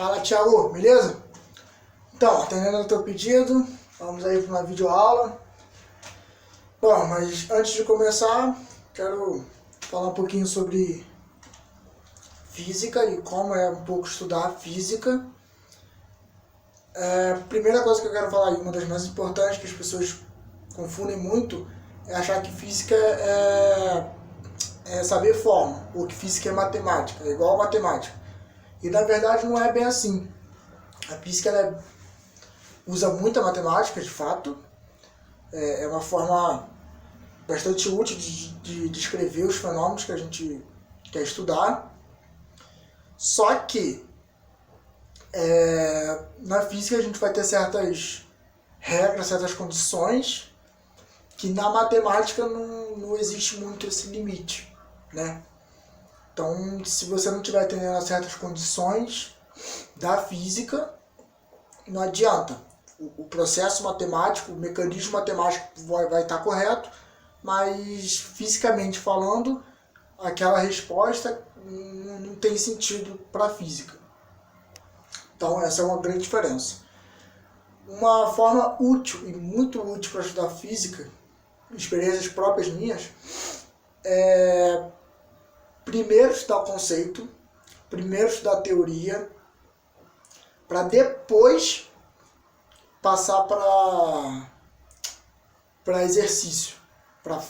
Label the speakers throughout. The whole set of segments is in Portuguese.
Speaker 1: Fala, Thiago, beleza? Então, atendendo ao teu pedido, vamos aí para uma videoaula. Bom, mas antes de começar, quero falar um pouquinho sobre física e como é um pouco estudar física. Primeira coisa que eu quero falar, e uma das mais importantes que as pessoas confundem muito, é achar que física é saber fórmula, ou que física é matemática, é igual a matemática. E na verdade não é bem assim. A física ela usa muita matemática, de fato. É uma forma bastante útil de descrever os fenômenos que a gente quer estudar. Só que na física a gente vai ter certas regras, certas condições que na matemática não existe muito esse limite, né? Então, se você não estiver atendendo a certas condições da física, não adianta. O processo matemático, o mecanismo matemático vai estar correto, mas fisicamente falando, aquela resposta não tem sentido para a física. Então, essa é uma grande diferença. Uma forma útil e muito útil para estudar física, experiências próprias minhas, é primeiro estudar o conceito, primeiro estudar a teoria, para depois passar para exercício, para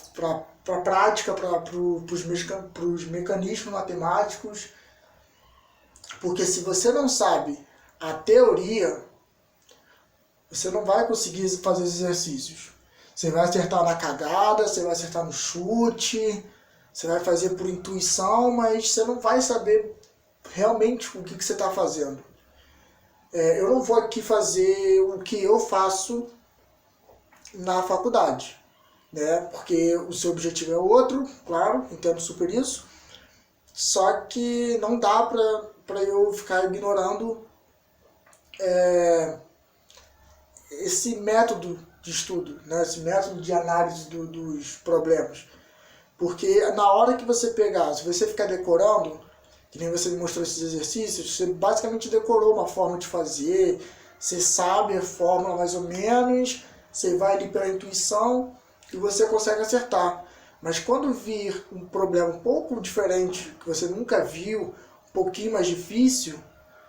Speaker 1: prática, para os mecanismos matemáticos. Porque se você não sabe a teoria, você não vai conseguir fazer os exercícios. Você vai acertar na cagada, você vai acertar no chute, você vai fazer por intuição, mas você não vai saber realmente o que você está fazendo. Eu não vou aqui fazer o que eu faço na faculdade, né? Porque o seu objetivo é outro, claro, entendo super isso. Só que não dá para eu ficar ignorando esse método de estudo, né? Esse método de análise dos problemas. Porque na hora que você pegar, se você ficar decorando, que nem você me mostrou esses exercícios, você basicamente decorou uma forma de fazer, você sabe a fórmula mais ou menos, você vai ali pela intuição e você consegue acertar. Mas quando vir um problema um pouco diferente, que você nunca viu, um pouquinho mais difícil,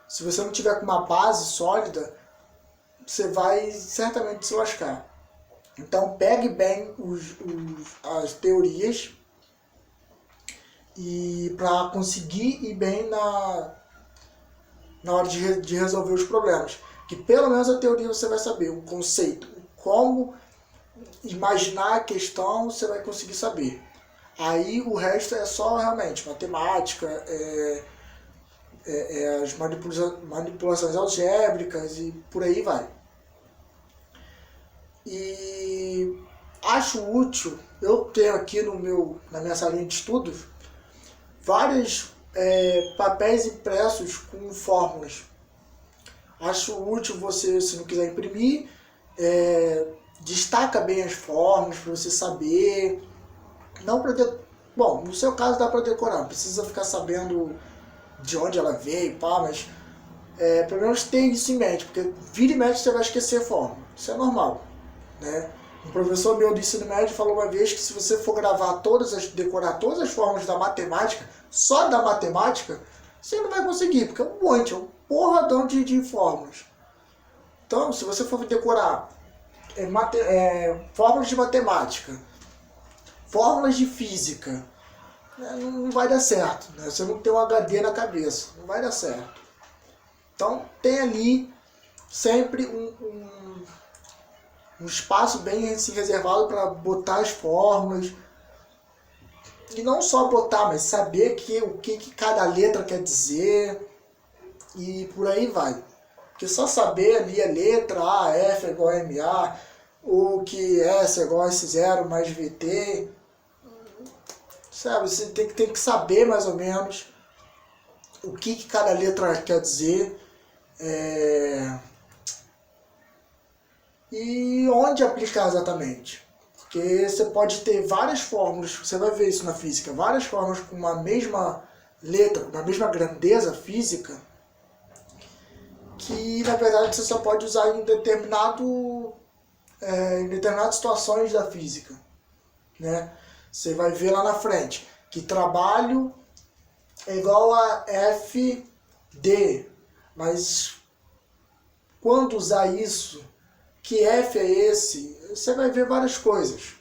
Speaker 1: se você não tiver com uma base sólida, você vai certamente se lascar. Então pegue bem as teorias e para conseguir ir bem na hora de resolver os problemas. Que pelo menos a teoria você vai saber, o conceito, como imaginar a questão você vai conseguir saber. Aí o resto é só realmente matemática, as manipulações algébricas e por aí vai. E acho útil, eu tenho aqui na minha salinha de estudos, vários papéis impressos com fórmulas. Acho útil você, se não quiser imprimir, destaca bem as fórmulas para você saber. Não para bom, no seu caso dá para decorar, não precisa ficar sabendo de onde ela veio, mas pelo menos tem isso em mente, porque vira e mexe você vai esquecer a fórmula. Isso é normal, né? Um professor meu do ensino médio falou uma vez que se você for decorar todas as fórmulas da matemática, só da matemática, você não vai conseguir, porque é um monte, é um porradão de fórmulas. Então, se você for decorar fórmulas de matemática, fórmulas de física, não vai dar certo, né? Você não tem um HD na cabeça, não vai dar certo. Então, tem ali sempre um espaço bem reservado para botar as fórmulas. E não só botar, mas saber o que cada letra quer dizer. E por aí vai. Porque só saber ali a letra A, F é igual a MA, ou que S é igual a S0 mais VT. Sabe, você tem que saber mais ou menos o que cada letra quer dizer. E onde aplicar exatamente. Porque você pode ter várias fórmulas, você vai ver isso na física, várias fórmulas com uma mesma letra, uma mesma grandeza física, que na verdade você só pode usar em determinadas situações da física, né? Você vai ver lá na frente que trabalho é igual a FD, mas quando usar isso, que F é esse, você vai ver várias coisas,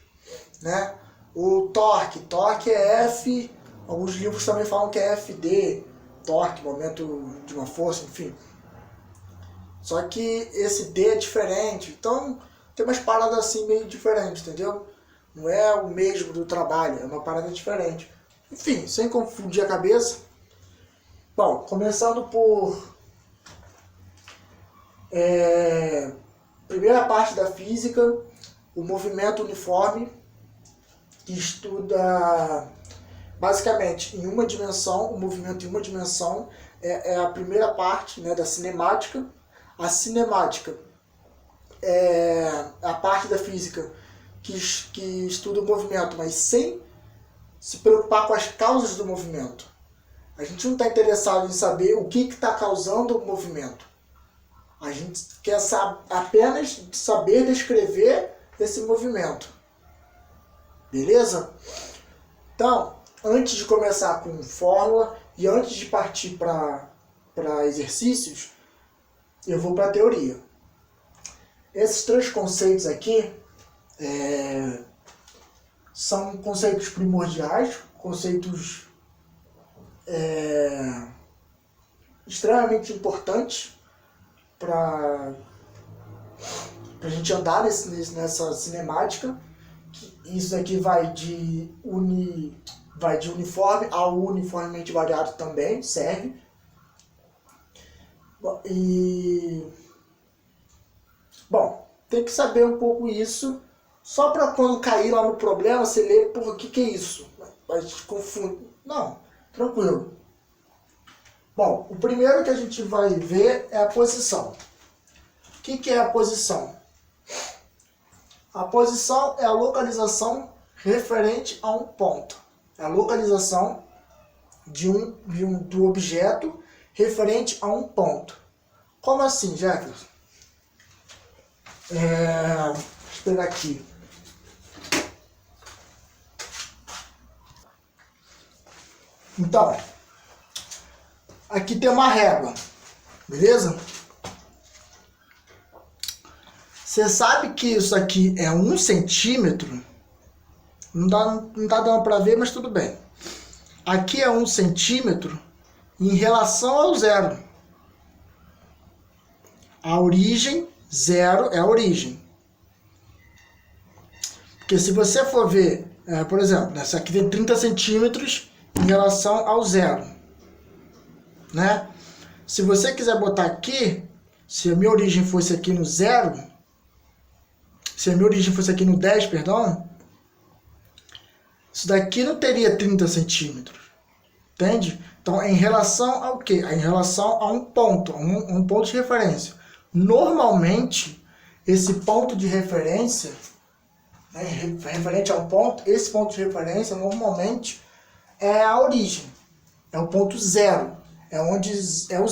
Speaker 1: né? O torque é F, alguns livros também falam que é FD, torque, momento de uma força, enfim. Só que esse D é diferente, então tem umas paradas assim meio diferentes, entendeu? Não é o mesmo do trabalho, é uma parada diferente. Enfim, sem confundir a cabeça. Bom, começando por primeira parte da física, o movimento uniforme, que estuda basicamente em uma dimensão, o movimento em uma dimensão é a primeira parte, né, da cinemática. A cinemática é a parte da física que estuda o movimento, mas sem se preocupar com as causas do movimento. A gente não está interessado em saber o que está causando o movimento. A gente quer apenas saber descrever esse movimento. Beleza? Então, antes de começar com fórmula e antes de partir para exercícios, eu vou para a teoria. Esses três conceitos aqui são conceitos primordiais, conceitos extremamente importantes para a gente andar nessa cinemática. Isso aqui vai de uniforme ao uniformemente variado também, serve. Bom, tem que saber um pouco isso, só para quando cair lá no problema, você lê, porra, o que é isso? Vai te confundir. Não, tranquilo. Bom, o primeiro que a gente vai ver é a posição. O que é a posição? A posição é a localização referente a um ponto. É a localização do objeto referente a um ponto. Como assim, Jefferson? Deixa eu pegar aqui. Então, aqui tem uma régua, beleza? Você sabe que isso aqui é 1 centímetro? Não tá dando para ver, mas tudo bem. Aqui é 1 centímetro em relação ao zero. A origem, zero é a origem. Porque se você for ver, por exemplo, essa aqui tem 30 centímetros em relação ao zero, né? Se você quiser botar aqui, se a minha origem fosse aqui no zero, se a minha origem fosse aqui no 10, perdão, isso daqui não teria 30 centímetros, entende? Então, é em relação ao quê? É em relação a um ponto, um ponto de referência. Normalmente, esse ponto de referência, né, referente a um ponto, esse ponto de referência, normalmente, é a origem. É o ponto zero. É onde é o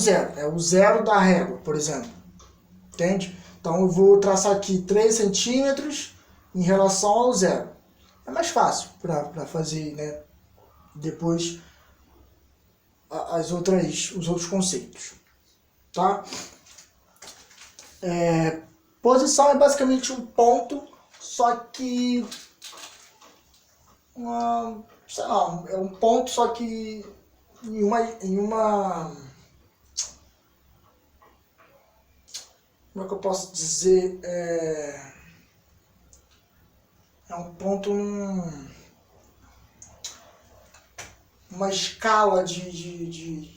Speaker 1: zero da régua, por exemplo. Entende? Então, eu vou traçar aqui 3 centímetros em relação ao zero. É mais fácil para fazer, né, depois os outros conceitos. Tá? Posição é basicamente um ponto, só que sei lá, é um ponto, só que em uma como é que eu posso dizer, é um ponto uma escala de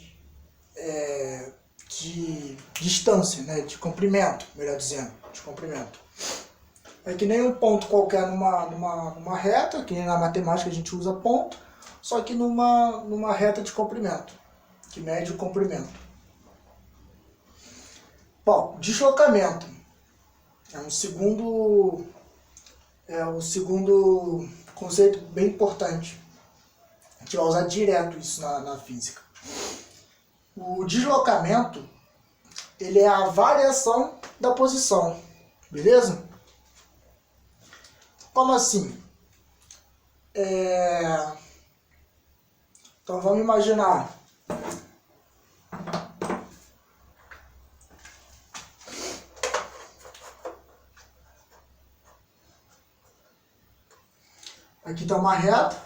Speaker 1: distância, né, de comprimento, melhor dizendo, de comprimento. É que nem um ponto qualquer numa reta, que nem na matemática a gente usa ponto, só que numa reta de comprimento, que mede o comprimento. Bom, deslocamento é um segundo conceito bem importante. A gente vai usar direto isso na física. O deslocamento ele é a variação da posição, beleza? Como assim? Então vamos imaginar aqui está uma reta,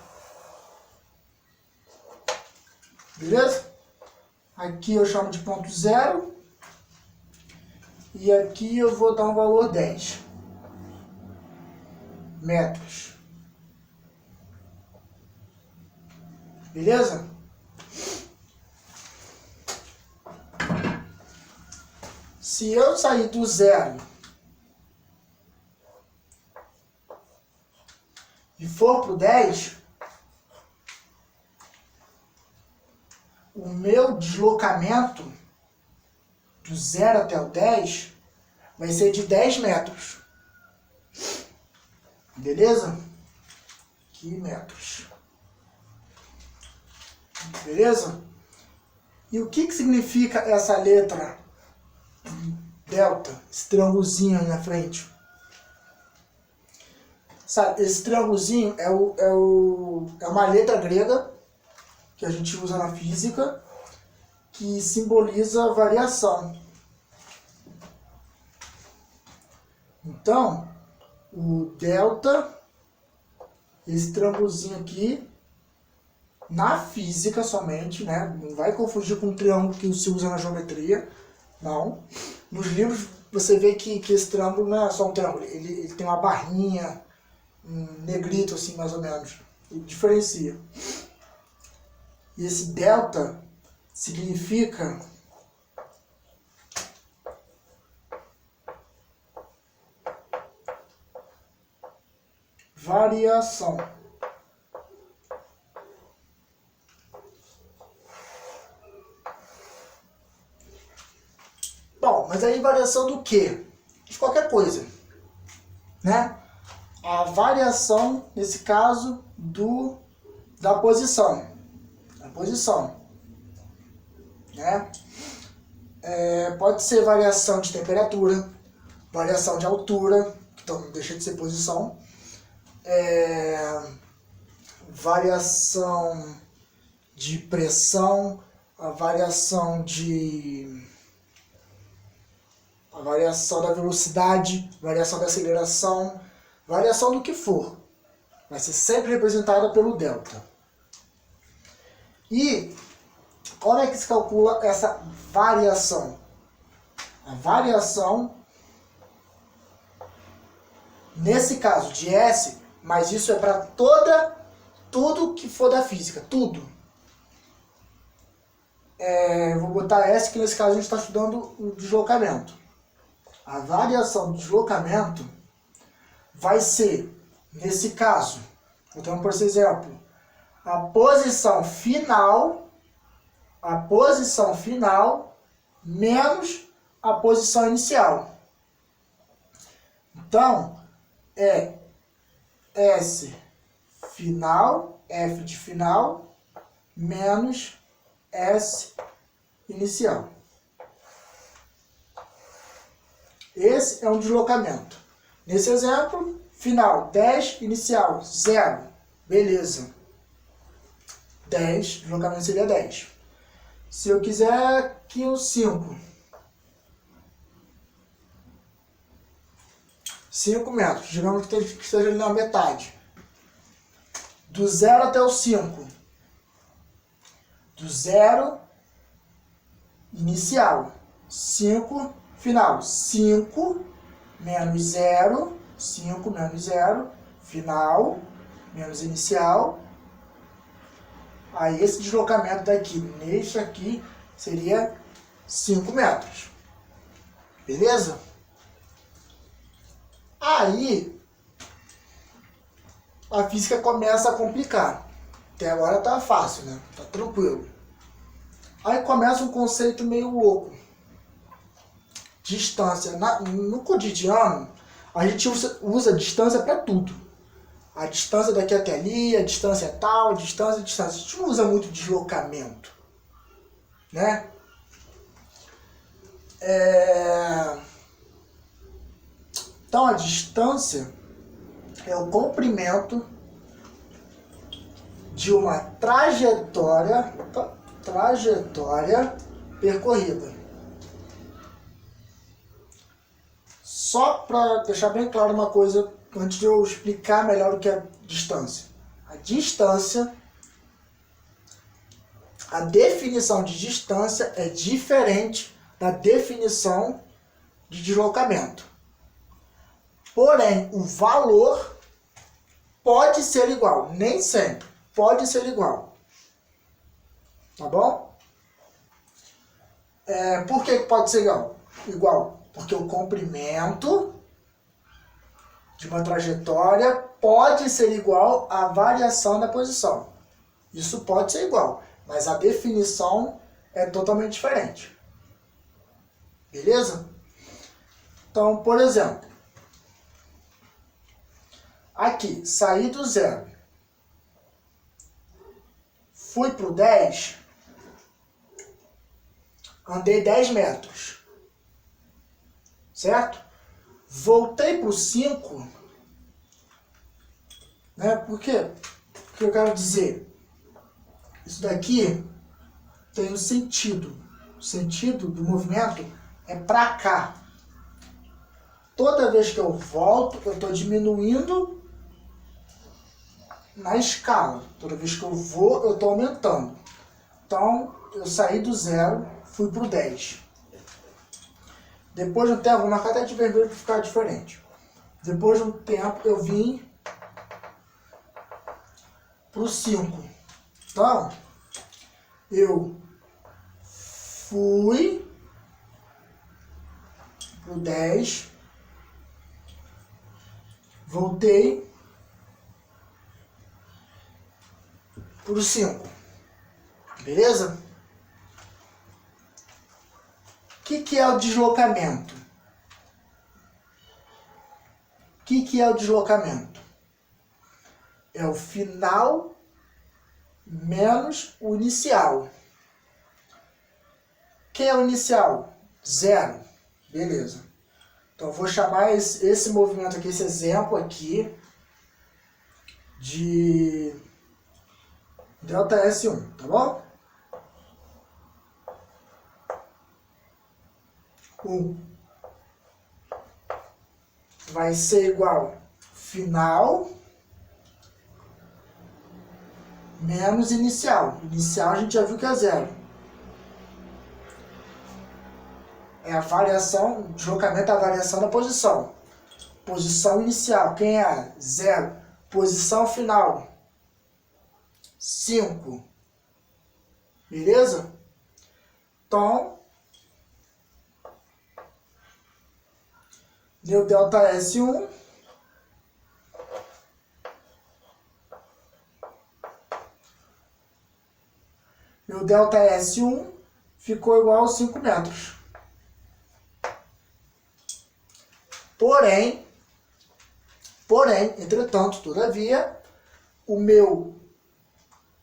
Speaker 1: beleza? Aqui eu chamo de ponto zero e aqui eu vou dar um valor 10 metros, beleza? Se eu sair do zero e for para o 10, o meu deslocamento do 0 até o 10 vai ser de 10 metros. Beleza? Aqui metros. Beleza? E o que significa essa letra delta, esse triângulozinho aí na frente? Esse triângulozinho é uma letra grega que a gente usa na física, que simboliza variação. Então, o delta, esse triângulozinho aqui, na física somente, né? Não vai confundir com o triângulo que se usa na geometria, não. Nos livros você vê que esse triângulo não é só um triângulo, ele tem uma barrinha, um negrito assim mais ou menos, ele diferencia. E esse delta significa variação. Bom, mas aí variação do quê? De qualquer coisa, né? A variação, nesse caso, da posição. A posição, né? Pode ser variação de temperatura, variação de altura, então não deixa de ser posição, variação de pressão, a variação da velocidade, variação da aceleração, variação do que for, vai ser sempre representada pelo delta. E como é que se calcula essa variação? A variação, nesse caso de S, mas isso é para tudo que for da física, tudo. Vou botar S, que nesse caso a gente está estudando o deslocamento. A variação do deslocamento vai ser, nesse caso, então por esse exemplo, a posição final menos a posição inicial. Então, é S final, F de final, menos S inicial. Esse é um deslocamento. Nesse exemplo, final 10, inicial 0. Beleza. 10, deslocamento seria 10. Se eu quiser aqui um 5. 5 metros, digamos que esteja ali na metade. Do 0 até o 5. Do 0, inicial. 5, final. 5 menos 0. 5 menos 0. Final menos inicial. Aí esse deslocamento daqui, neste aqui, seria 5 metros. Beleza? Aí, a física começa a complicar. Até agora tá fácil, né? Tá tranquilo. Aí começa um conceito meio louco. Distância. No cotidiano, a gente usa distância para tudo. A distância daqui até ali, a distância é tal, a distância. A gente não usa muito deslocamento, né? Então, a distância é o comprimento de uma trajetória percorrida. Só para deixar bem claro uma coisa, antes de eu explicar melhor o que é distância. A distância, a definição de distância é diferente da definição de deslocamento. Porém, o valor pode ser igual, nem sempre, pode ser igual. Tá bom? Por que pode ser igual? Porque o comprimento de uma trajetória pode ser igual à variação da posição. Isso pode ser igual, mas a definição é totalmente diferente. Beleza? Então, por exemplo, aqui, saí do 0, fui para o 10, andei 10 metros, certo? Voltei para o 5, né? Por quê? O que eu quero dizer? Isso daqui tem um sentido. O sentido do movimento é para cá. Toda vez que eu volto, eu estou diminuindo na escala. Toda vez que eu vou, eu estou aumentando. Então, eu saí do 0, fui para o 10. Depois de um tempo, vou marcar até de vermelho para ficar diferente. Depois de um tempo, eu vim para o 5. Então, eu fui para o 10, voltei para o 5. Beleza? O que é o deslocamento? O que é o deslocamento? É o final menos o inicial. Quem é o inicial? 0. Beleza. Então eu vou chamar esse movimento aqui, esse exemplo aqui, de ΔS1, tá bom? 1 vai ser igual final menos inicial. Inicial a gente já viu que é 0. É a variação, o deslocamento é a variação da posição. Posição inicial, quem é? 0. Posição final, 5. Beleza? Então, deu ΔS1. Meu ΔS1 ficou igual a 5 metros. Porém, entretanto, todavia,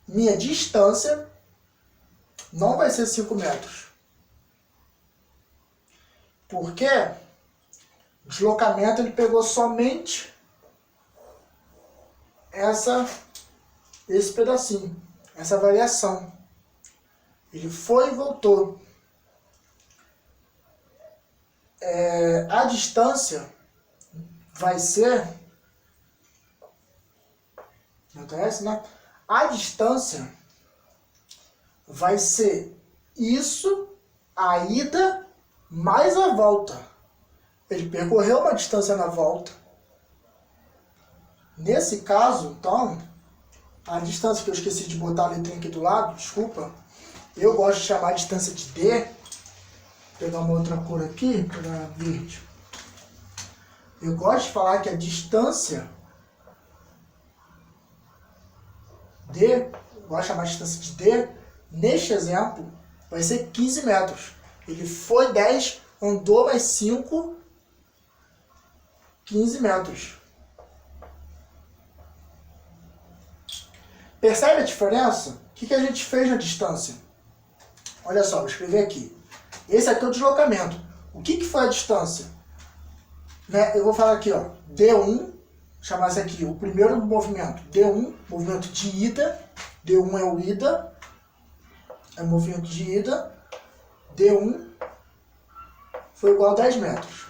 Speaker 1: minha distância não vai ser 5 metros. Por quê? O deslocamento ele pegou somente esse pedacinho, essa variação. Ele foi e voltou. A distância vai ser... Não acontece, né? A distância vai ser isso, a ida mais a volta. Ele percorreu uma distância na volta. Nesse caso, então, a distância que eu esqueci de botar a letrinha aqui do lado, desculpa, eu gosto de chamar a distância de D. Vou pegar uma outra cor aqui, para verde. Eu gosto de falar que a distância D, eu gosto de chamar a distância de D, neste exemplo, vai ser 15 metros. Ele foi 10, andou mais 5, 15 metros. Percebe a diferença? O que a gente fez na distância? Olha só, vou escrever aqui. Esse aqui é o deslocamento. O que foi a distância? Né? Eu vou falar aqui, ó, D1, chamar isso aqui, o primeiro movimento, D1, movimento de ida, D1 é o ida, é o movimento de ida, D1 foi igual a 10 metros.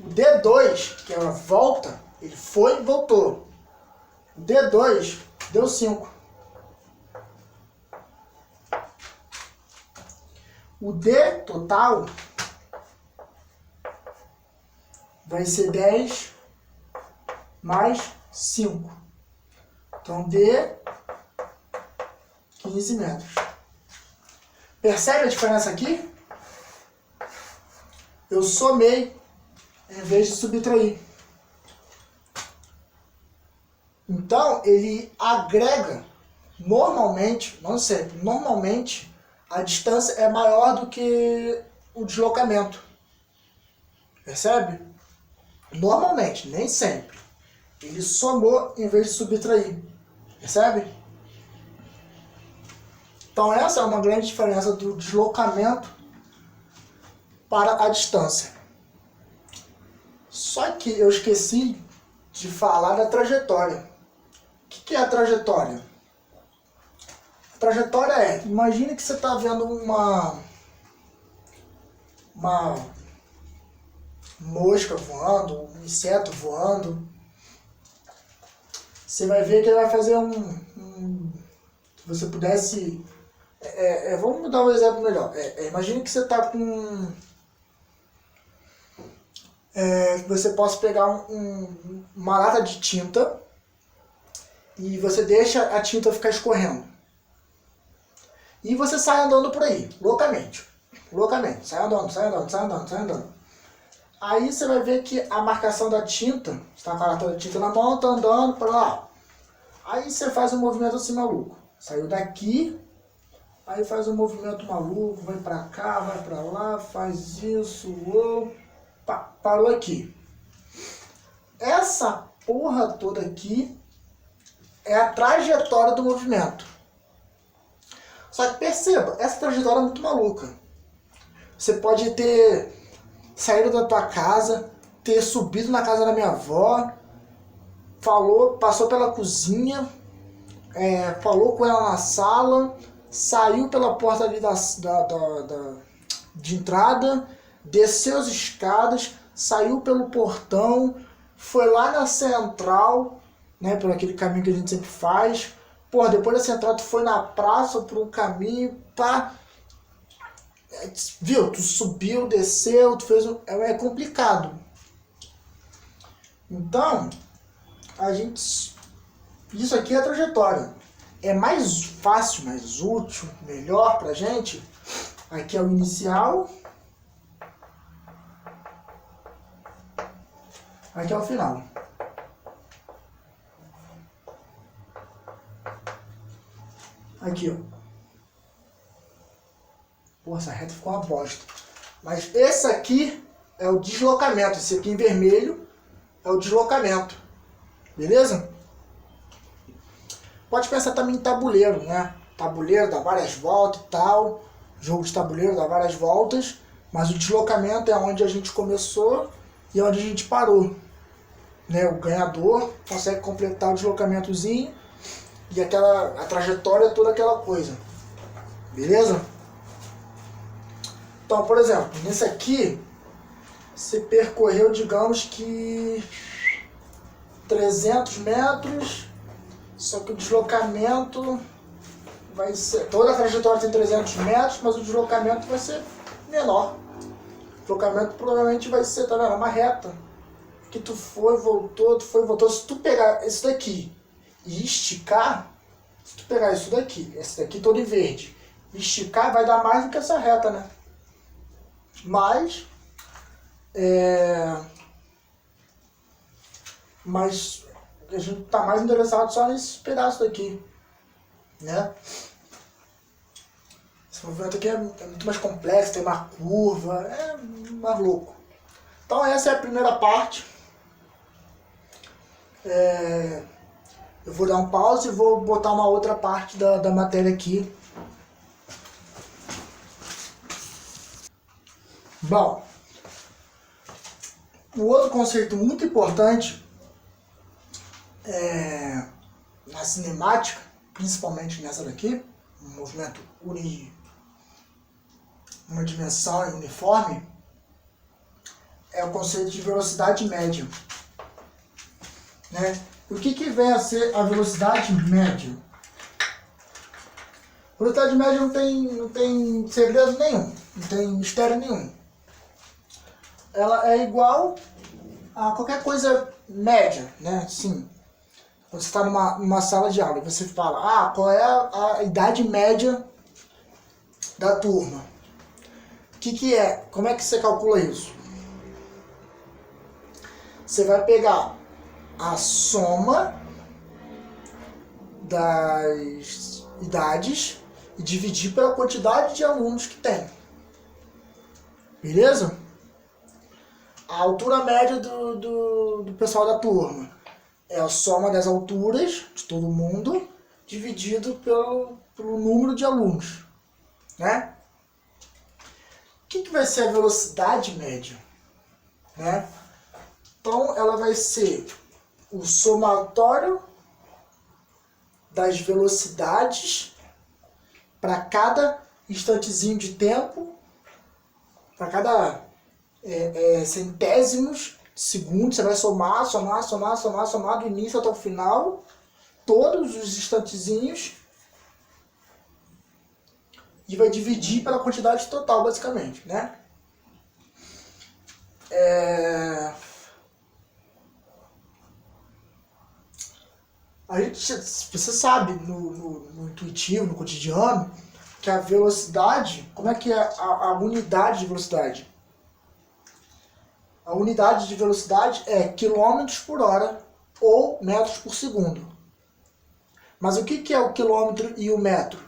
Speaker 1: O D2, que é a volta, ele foi e voltou. O D2 deu 5. O D total vai ser 10 mais 5. Então, D, 15 metros. Percebe a diferença aqui? Eu somei em vez de subtrair. Então, ele agrega, normalmente, não sempre, normalmente, a distância é maior do que o deslocamento. Percebe? Normalmente, nem sempre. Ele somou em vez de subtrair. Percebe? Então essa é uma grande diferença do deslocamento para a distância. Só que eu esqueci de falar da trajetória. O que é a trajetória? A trajetória é, imagine que você está vendo uma mosca voando, um inseto voando. Você vai ver que ele vai fazer se você pudesse... vamos dar um exemplo melhor. Imagine que você está com... você possa pegar uma lata de tinta e você deixa a tinta ficar escorrendo. E você sai andando por aí, loucamente. Sai andando. Aí você vai ver que a marcação da tinta, você está com a lata de tinta na mão, está andando para lá. Aí você faz um movimento assim maluco. Saiu daqui, aí faz um movimento maluco, vai para cá, vai para lá, faz isso, parou aqui. Essa porra toda aqui é a trajetória do movimento. Só que perceba, essa trajetória é muito maluca. Você pode ter saído da tua casa, ter subido na casa da minha avó, passou pela cozinha, falou com ela na sala, saiu pela porta ali de entrada, desceu as escadas, saiu pelo portão, foi lá na central, né, por aquele caminho que a gente sempre faz. Porra, depois da central tu foi na praça por um caminho, pá. Viu? Tu subiu, desceu, tu fez é complicado. Então, isso aqui é a trajetória. É mais fácil, mais útil, melhor pra gente. Aqui é o inicial. Aqui é o final. Aqui, ó. Pô, essa reta ficou uma bosta. Mas esse aqui é o deslocamento. Esse aqui em vermelho é o deslocamento. Beleza? Pode pensar também em tabuleiro, né? Tabuleiro dá várias voltas e tal. Jogo de tabuleiro dá várias voltas. Mas o deslocamento é onde a gente começou e onde a gente parou. Né? O ganhador consegue completar o deslocamentozinho e a trajetória, toda aquela coisa. Beleza? Então, por exemplo, nesse aqui, você percorreu, digamos que 300 metros, só que o deslocamento vai ser... Toda a trajetória tem 300 metros, mas o deslocamento vai ser menor. O deslocamento provavelmente vai ser, tá vendo? Uma reta. Que tu foi, voltou. Se tu pegar esse daqui e esticar, se tu pegar isso daqui, esse daqui todo em verde, esticar, vai dar mais do que essa reta, né? Mas a gente está mais interessado só nesse pedaço daqui, né? Esse movimento aqui é muito mais complexo, tem uma curva, é mais louco. Então essa é a primeira parte. Eu vou dar um pause e vou botar uma outra parte da matéria aqui Bom, o outro conceito muito importante na cinemática, principalmente nessa daqui, um movimento uma dimensão uniforme, é o conceito de velocidade média. Né? O que vem a ser a velocidade média? A velocidade média não tem segredo nenhum, não tem mistério nenhum. Ela é igual a qualquer coisa média, né? Sim. Você está numa sala de aula e você fala, qual é a idade média da turma? O que é? Como é que você calcula isso? Você vai pegar a soma das idades e dividir pela quantidade de alunos que tem. Beleza? A altura média do pessoal da turma é a soma das alturas de todo mundo dividido pelo número de alunos, né? O que vai ser a velocidade média? Né? Então, ela vai ser o somatório das velocidades para cada instantezinho de tempo, para cada centésimos de segundo, você vai somar do início até o final, todos os instantezinhos, e vai dividir pela quantidade total, basicamente, né? A gente, você sabe no intuitivo, no cotidiano, que a velocidade, como é que é a unidade de velocidade? A unidade de velocidade é quilômetros por hora ou metros por segundo. Mas o que é o quilômetro e o metro?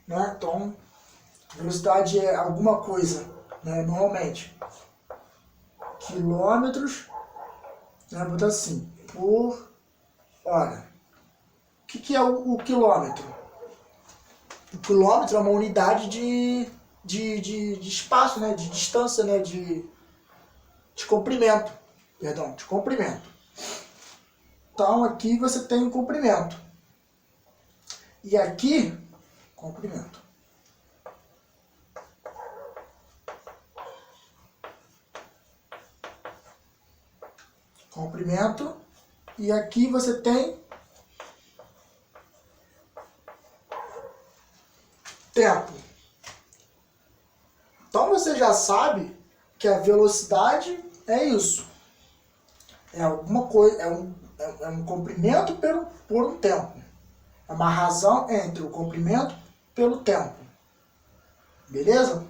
Speaker 1: Né? Então, velocidade é alguma coisa, né? Normalmente. Quilômetros, né? Vou botar assim, por hora. O que é o quilômetro? O quilômetro é uma unidade de espaço, né? De distância, né? De comprimento. Perdão, de comprimento. Então aqui você tem o comprimento. E aqui, comprimento. Comprimento. E aqui você tem tempo. Então você já sabe que a velocidade é isso. É alguma coisa, é um comprimento por um tempo. É uma razão entre o comprimento pelo tempo. Beleza?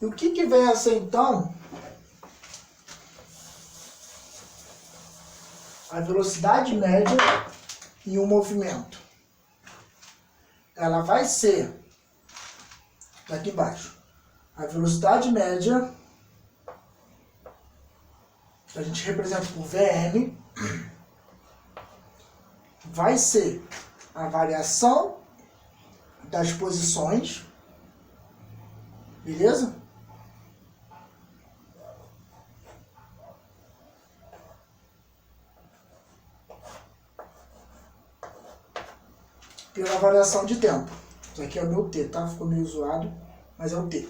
Speaker 1: E o que vem a ser então a velocidade média em um movimento? Ela vai ser, daqui embaixo, a velocidade média, que a gente representa por Vm, vai ser a variação das posições, beleza? Pela variação de tempo. Isso aqui é o meu T, tá? Ficou meio zoado, mas é o T.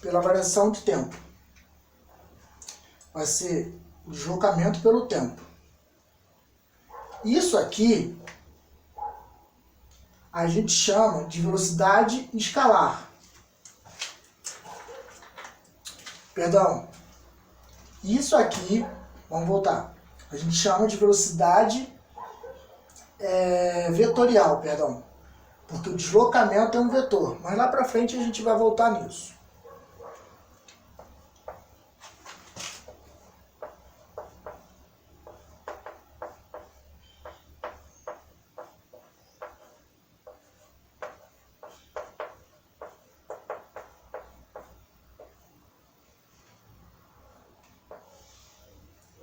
Speaker 1: Pela variação de tempo. Vai ser o deslocamento pelo tempo. Isso aqui a gente chama de velocidade escalar. Perdão. Isso aqui, vamos voltar. A gente chama de velocidade vetorial, perdão. Porque o deslocamento é um vetor. Mas lá pra frente a gente vai voltar nisso.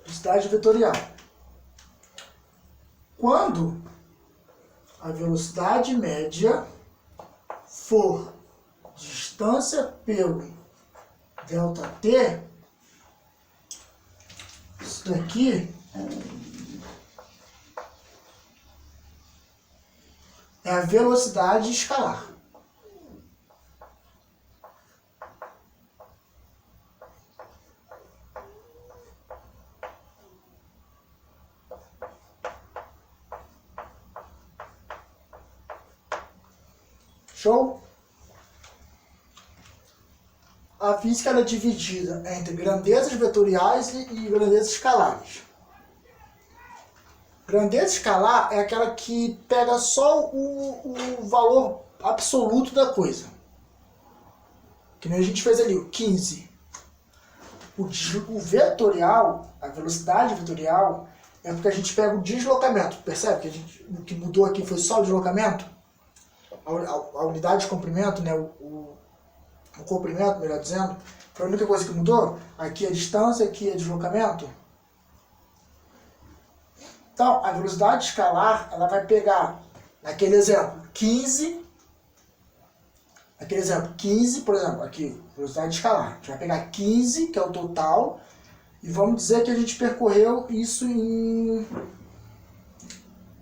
Speaker 1: Velocidade vetorial. Quando a velocidade média for distância pelo ΔT, isso daqui é a velocidade escalar. Show? A física é dividida entre grandezas vetoriais e grandezas escalares. Grandeza escalar é aquela que pega só o valor absoluto da coisa. Que nem a gente fez ali, o 15. O vetorial, a velocidade vetorial, é porque a gente pega o deslocamento. Percebe que o que mudou aqui foi só o deslocamento? A unidade de comprimento, né? O comprimento, melhor dizendo, foi a única coisa que mudou. Aqui é a distância, aqui é o deslocamento. Então, a velocidade escalar, ela vai pegar, naquele exemplo, 15, por exemplo, aqui, velocidade escalar. A gente vai pegar 15, que é o total, e vamos dizer que a gente percorreu isso em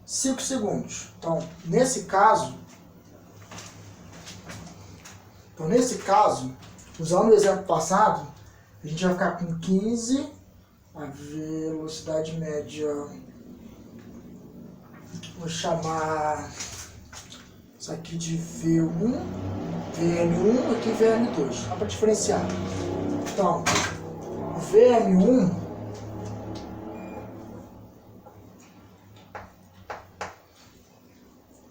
Speaker 1: 5 segundos. Então, nesse caso, usando o exemplo passado, a gente vai ficar com 15, a velocidade média, vou chamar isso aqui de V1, VM1 aqui VM2, só para diferenciar. Então, VM1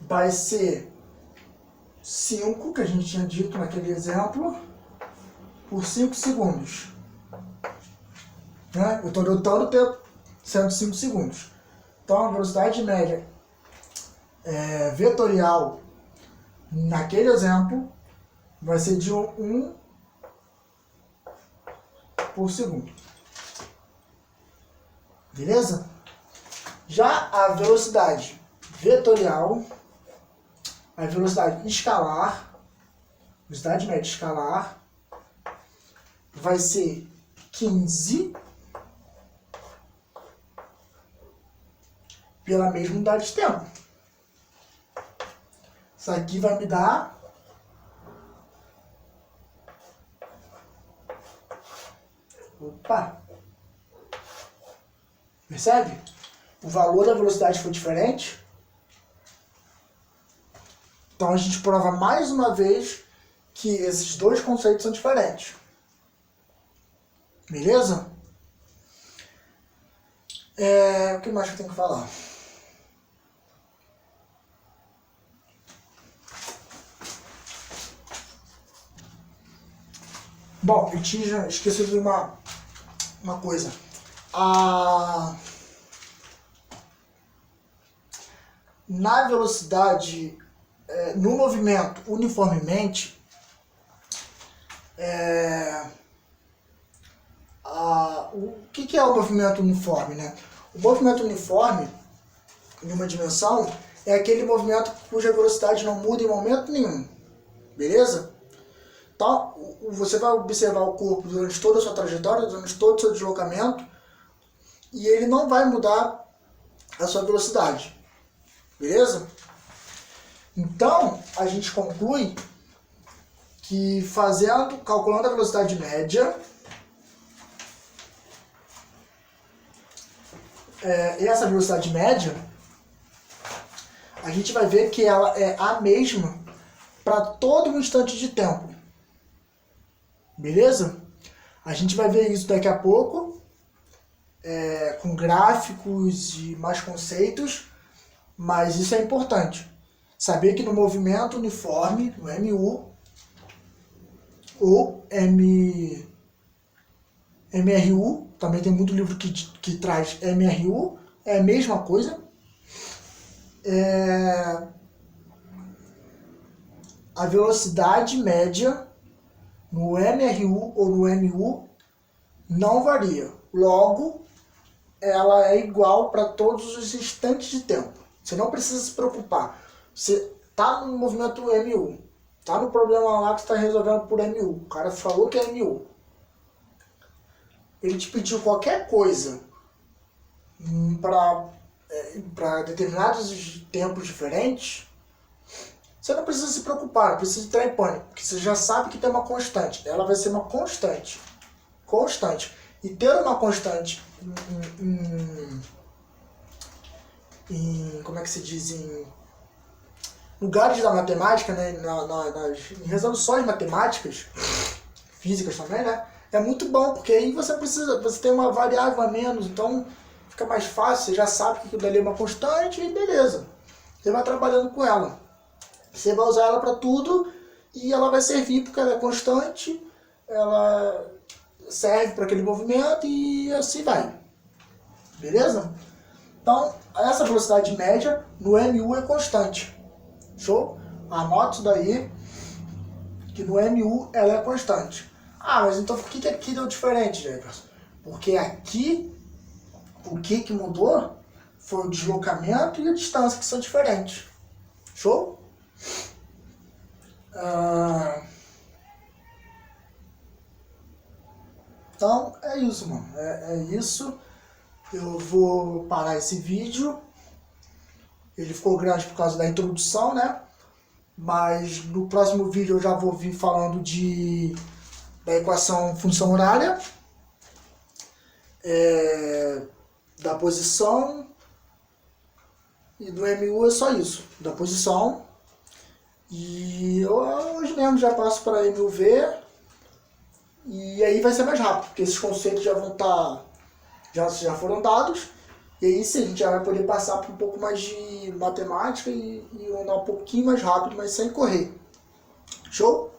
Speaker 1: vai ser 5, que a gente tinha dito naquele exemplo, por 5 segundos. Né? Eu estou notando ter 105 segundos. Então, a velocidade média vetorial, naquele exemplo, vai ser de 1 por segundo. Beleza? Já a velocidade vetorial, a velocidade escalar, velocidade média escalar, vai ser 15 pela mesma unidade de tempo. Isso aqui vai me dar percebe? O valor da velocidade foi diferente. Então a gente prova mais uma vez que esses dois conceitos são diferentes. Beleza? O que mais que eu tenho que falar? Bom, eu tinha esquecido de uma coisa. Na velocidade, no movimento uniformemente, o que é o movimento uniforme, né? O movimento uniforme, em uma dimensão, é aquele movimento cuja velocidade não muda em momento nenhum. Beleza? Então, você vai observar o corpo durante toda a sua trajetória, durante todo o seu deslocamento, e ele não vai mudar a sua velocidade. Beleza? Então, a gente conclui que calculando a velocidade média, essa velocidade média, a gente vai ver que ela é a mesma para todo um instante de tempo. Beleza? A gente vai ver isso daqui a pouco, com gráficos e mais conceitos, mas isso é importante. Saber que no movimento uniforme, no MU, ou MRU, também tem muito livro que traz MRU, é a mesma coisa. A velocidade média no MRU ou no MU não varia. Logo, ela é igual para todos os instantes de tempo. Você não precisa se preocupar. Você está no movimento MU, está no problema lá que você está resolvendo por MU. O cara falou que é MU. ele te pediu qualquer coisa para determinados tempos diferentes, você não precisa se preocupar, não precisa entrar em pânico, porque você já sabe que tem uma constante. Ela vai ser uma constante. Constante. E ter uma constante como é que se diz? Em lugares da matemática, né? Em resoluções matemáticas, físicas também, né? É muito bom, porque aí você tem uma variável a menos, então fica mais fácil, você já sabe que aquilo dali é uma constante e beleza. Você vai trabalhando com ela. Você vai usar ela para tudo e ela vai servir porque ela é constante, ela serve para aquele movimento e assim vai. Beleza? Então, essa velocidade média no MU é constante. Show? Anota isso daí, que no MU ela é constante. Ah, mas então por que aqui deu diferente, Jefferson? Porque aqui, o que mudou foi o deslocamento e a distância, que são diferentes. Show? Então, é isso, mano. É isso. Eu vou parar esse vídeo. Ele ficou grande por causa da introdução, né? Mas no próximo vídeo eu já vou vir falando da equação função horária, da posição, e do MU é só isso, da posição. E eu hoje mesmo já passo para MUV, e aí vai ser mais rápido, porque esses conceitos já vão estar, já foram dados, e aí sim, a gente já vai poder passar por um pouco mais de matemática e andar um pouquinho mais rápido, mas sem correr. Show?